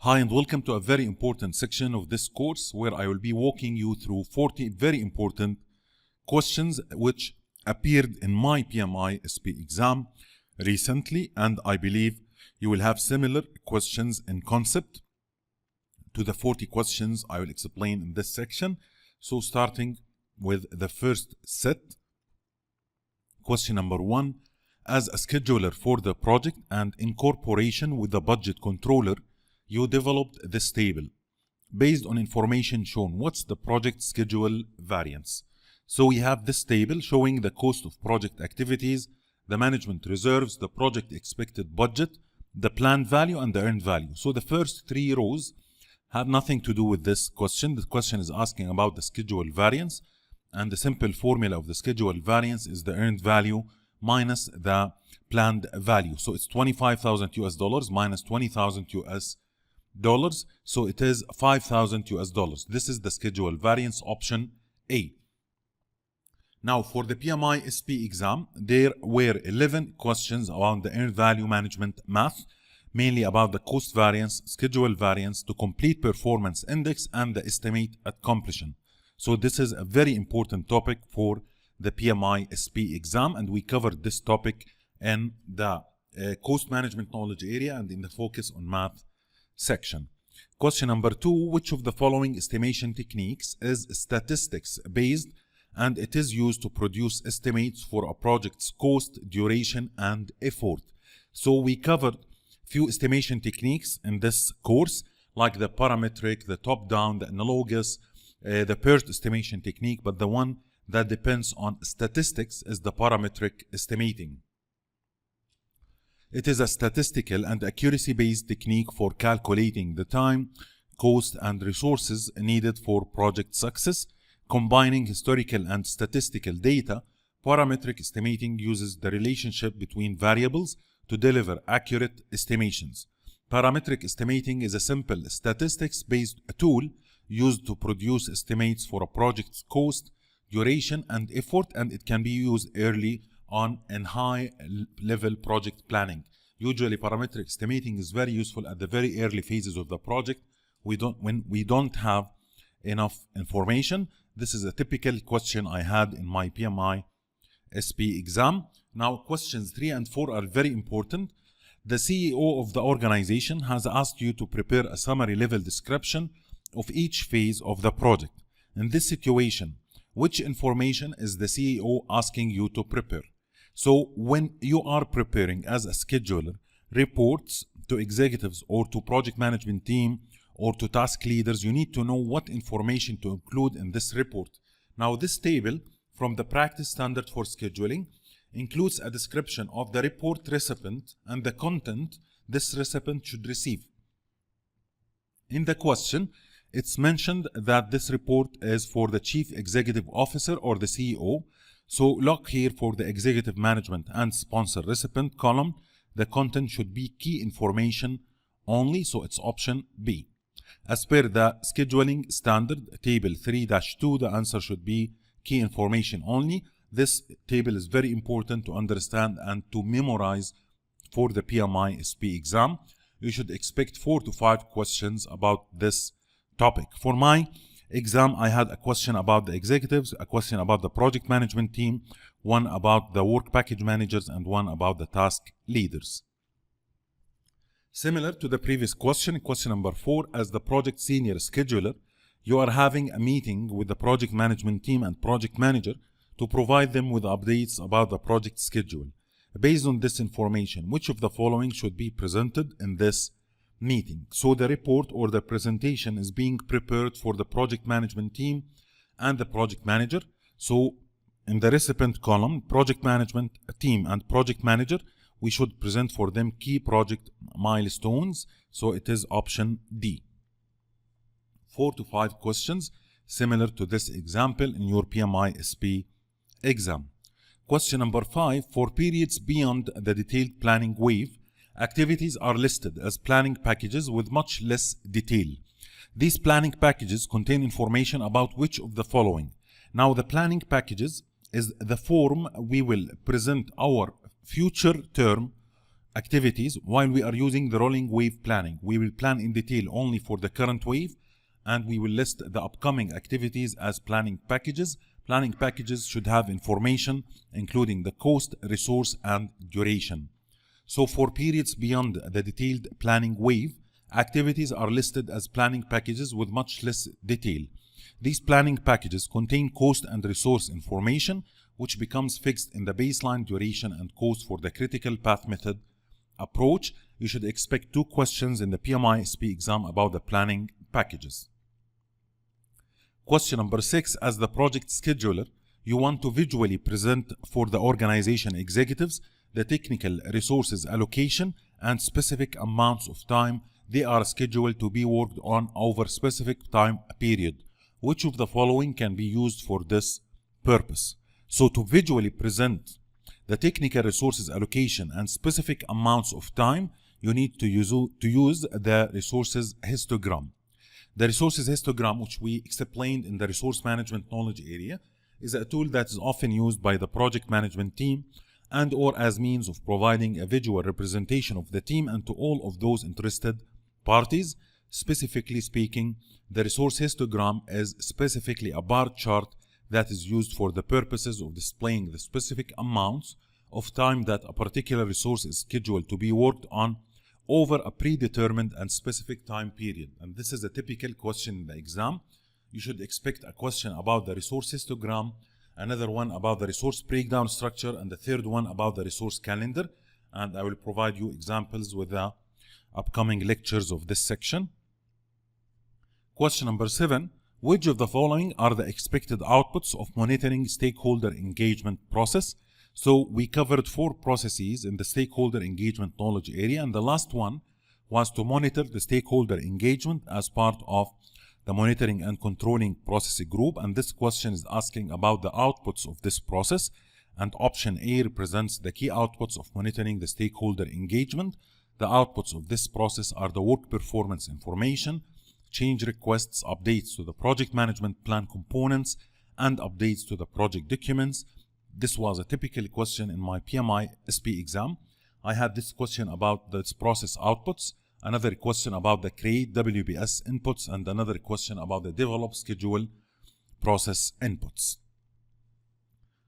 Hi and welcome to a very important section of this course where I will be walking you through 40 very important questions which appeared in my PMI-SP exam recently, and I believe you will have similar questions in concept to the 40 questions I will explain in this section. So starting with the first set, question number 1, as a scheduler for the project and in cooperation with the budget controller, you developed this table. Based on information shown, what's the project schedule variance? So we have this table showing the cost of project activities, the management reserves, the project expected budget, the planned value, and the earned value. So the first three rows have nothing to do with this question. The question is asking about the schedule variance, and the simple formula of the schedule variance is the earned value minus the planned value. So it's 25,000 US dollars minus 20,000 US dollars, so it is 5,000 US dollars. This is the schedule variance, option A. Now for the PMI-SP exam, there were 11 questions around the earned value management math, mainly about the cost variance, schedule variance, to complete performance index, and the estimate at completion. So this is a very important topic for the PMI-SP exam, and we covered this topic in the cost management knowledge area and in the focus on math section. Question number 2, which of the following estimation techniques is statistics based and it is used to produce estimates for a project's cost, duration, and effort? So we covered few estimation techniques in this course, like the parametric, the top-down, the analogous, the PERT estimation technique, but the one that depends on statistics is the parametric estimating. It is a statistical and accuracy-based technique for calculating the time, cost, and resources needed for project success. Combining historical and statistical data, parametric estimating uses the relationship between variables to deliver accurate estimations. Parametric estimating is a simple statistics-based tool used to produce estimates for a project's cost, duration, and effort, and it can be used early on in high-level project planning. Usually, parametric estimating is very useful at the very early phases of the project. When we don't have enough information. This is a typical question I had in my PMI-SP exam. Now, questions 3 and 4 are very important. The CEO of the organization has asked you to prepare a summary level description of each phase of the project. In this situation, which information is the CEO asking you to prepare? So when you are preparing as a scheduler reports to executives or to project management team or to task leaders, you need to know what information to include in this report. Now this table from the practice standard for scheduling includes a description of the report recipient and the content this recipient should receive. In the question, it's mentioned that this report is for the Chief Executive Officer or the CEO. So look here for the executive management and sponsor recipient column. The content should be key information only, so it's option B. As per the scheduling standard, table 3-2, the answer should be key information only. This table is very important to understand and to memorize for the PMI-SP exam. You should expect 4 to 5 questions about this topic. For my exam, I had a question about the executives, a question about the project management team, one about the work package managers, and one about the task leaders. Similar to the previous question, question number 4, as the project senior scheduler, you are having a meeting with the project management team and project manager to provide them with updates about the project schedule. Based on this information, which of the following should be presented in this meeting? So the report or the presentation is being prepared for the project management team and the project manager. So in the recipient column, project management team and project manager, we should present for them key project milestones. So it is option D. 4 to 5 questions similar to this example in your PMI-SP exam. Question number 5, for periods beyond the detailed planning wave, activities are listed as planning packages with much less detail. These planning packages contain information about which of the following? Now the planning packages is the form we will present our future term activities while we are using the rolling wave planning. We will plan in detail only for the current wave, and we will list the upcoming activities as planning packages. Planning packages should have information including the cost, resource, and duration. So for periods beyond the detailed planning wave, activities are listed as planning packages with much less detail. These planning packages contain cost and resource information, which becomes fixed in the baseline duration and cost for the critical path method approach. You should expect 2 questions in the PMI-SP exam about the planning packages. Question number 6, as the project scheduler, you want to visually present for the organization executives the technical resources allocation and specific amounts of time they are scheduled to be worked on over specific time period. Which of the following can be used for this purpose? So to visually present the technical resources allocation and specific amounts of time, you need to use the resources histogram. The resources histogram, which we explained in the resource management knowledge area, is a tool that is often used by the project management team and or as means of providing a visual representation of the team and to all of those interested parties. Specifically speaking, the resource histogram is specifically a bar chart that is used for the purposes of displaying the specific amounts of time that a particular resource is scheduled to be worked on over a predetermined and specific time period. And this is a typical question in the exam. You should expect a question about the resource histogram, another one about the resource breakdown structure, and the third one about the resource calendar. And I will provide you examples with the upcoming lectures of this section. Question number 7, which of the following are the expected outputs of monitoring stakeholder engagement process? So we covered 4 processes in the stakeholder engagement knowledge area, and the last one was to monitor the stakeholder engagement as part of the monitoring and controlling process group. And this question is asking about the outputs of this process, and option A represents the key outputs of monitoring the stakeholder engagement. The outputs of this process are the work performance information, change requests, updates to the project management plan components, and updates to the project documents. This was a typical question in my PMI-SP exam. I had this question about this process outputs, another question about the create WBS inputs, and another question about the develop schedule process inputs.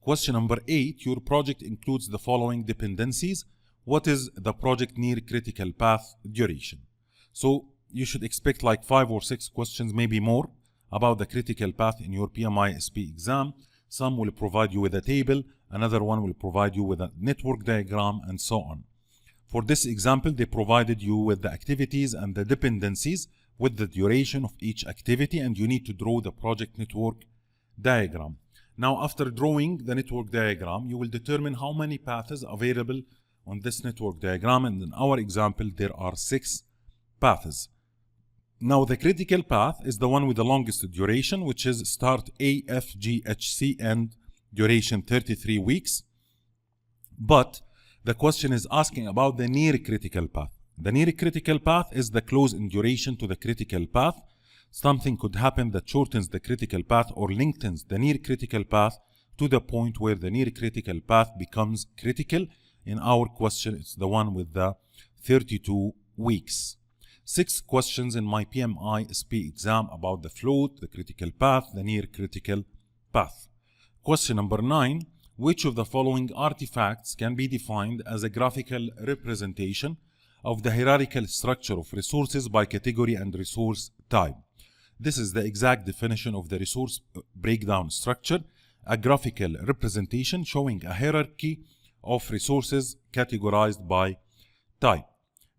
Question number 8, your project includes the following dependencies. What is the project near critical path duration? So you should expect like 5 or 6 questions, maybe more, about the critical path in your PMI-SP exam. Some will provide you with a table, another one will provide you with a network diagram, and so on. For this example, they provided you with the activities and the dependencies with the duration of each activity, and you need to draw the project network diagram. Now, after drawing the network diagram, you will determine how many paths available on this network diagram, and in our example, there are 6 paths. Now, the critical path is the one with the longest duration, which is start A, F, G, H, C, and duration 33 weeks. But the question is asking about the near critical path. The near critical path is the close in duration to the critical path. Something could happen that shortens the critical path or lengthens the near critical path to the point where the near critical path becomes critical. In our question, it's the one with the 32 weeks. 6 questions in my PMI-SP exam about the float, the critical path, the near critical path. Question number 9, which of the following artifacts can be defined as a graphical representation of the hierarchical structure of resources by category and resource type? This is the exact definition of the resource breakdown structure, a graphical representation showing a hierarchy of resources categorized by type.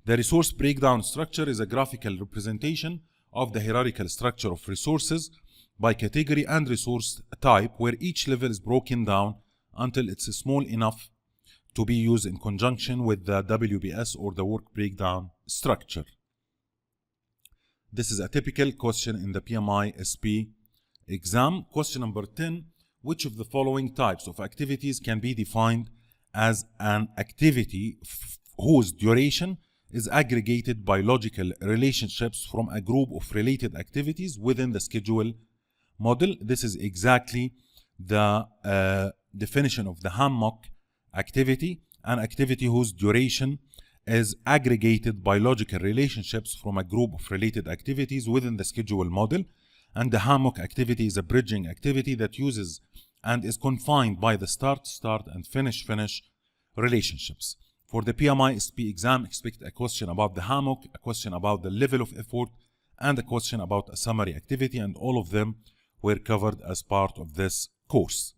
The resource breakdown structure is a graphical representation of the hierarchical structure of resources by category and resource type, where each level is broken down until it's small enough to be used in conjunction with the WBS or the work breakdown structure. This is a typical question in the PMI-SP exam. Question number 10, which of the following types of activities can be defined as an activity whose duration is aggregated by logical relationships from a group of related activities within the schedule model? This is exactly the definition of the Hammock activity, an activity whose duration is aggregated biological relationships from a group of related activities within the schedule model, and the Hammock activity is a bridging activity that uses and is confined by the start and finish relationships. For the PMI-SP exam, expect a question about the Hammock, a question about the level of effort, and a question about a summary activity, and all of them were covered as part of this course.